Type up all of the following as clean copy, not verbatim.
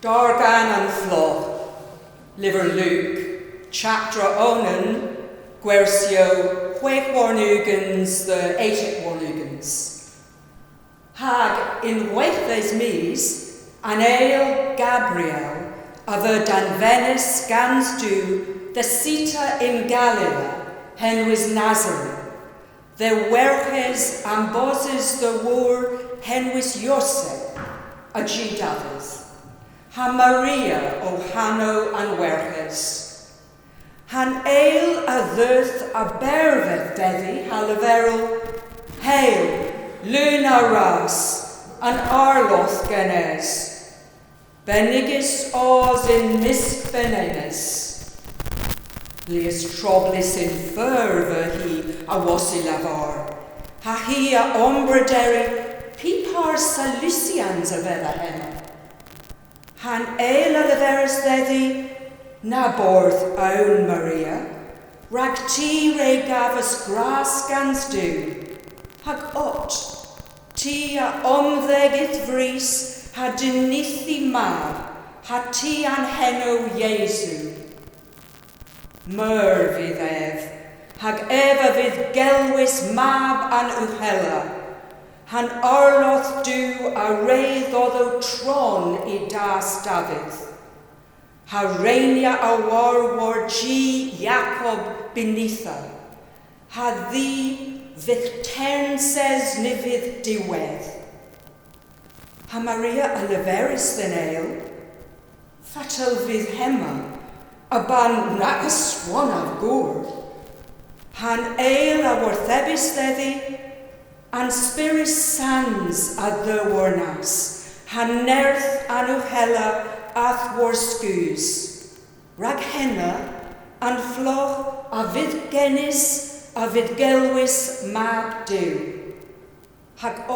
Gargan and flogh, Lyver Luke, chapter onan, gwersio hweghves the 8 warlugans. Hag in hweghves Mis, an Gabriel, a-bervedh dannvenys gans Duw, the sita in Galilee, henwys Nazareth, the wrughes and bosses the war henwys Yosef, a dhe'n. Ha Maria o Hano and wrughes. Han a-bervedh a-bervedh dhe'n ha Lyver, hail, Luna ras, and Arloedh Duw. Benigis os in Mis Genver. Lias troblis in fervor a was Lyver. Ha hi a ombraderi, pipar Salusians a-bervedh. Han a-bervedh dhe'n na borth own Maria, rag hweghves gras gans Duw, hag ti a omddegith vrys, ha dynithi mab, ha ti an heno Iesu. Wrughes, hag a-bervedh gelwys mab an uchela, han Arloedh Duw a Redruth tron I das Dafydd. Ha reinia a war-lergh Jacob benitha, ha dhe'n Tamsyn S dhe'n. Ha Maria a Lyveris dhe'n fatal fydd hema, a ban na yswan af gwr. Han a warthebis dhe'n, and Spyrys Sans a dh'y, han nerth an uchela ath war sgwys. Rag henna, and flogh a genys a gelwys mab Duw. Hag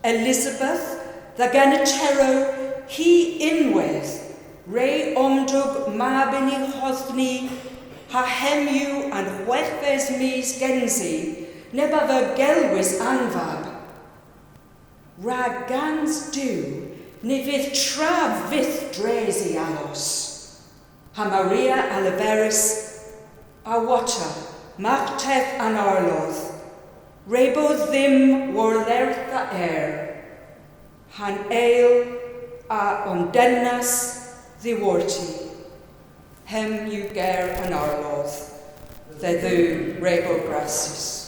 Elizabeth, the ganatero, hi inwedd, re omdwg mab in I hoddni, ha hemw and hweghves Mis Genver, neba the gelwys anfab. Rag gans Duw, ni fydd traf fydd dres I alos. Ha Maria a Lyveris, a wata, machteth an Arloedh, rebo ddim war-lergh han a dannvenys dhe'n. Hem yw ger an Arloedh, the Duw rebo gracis.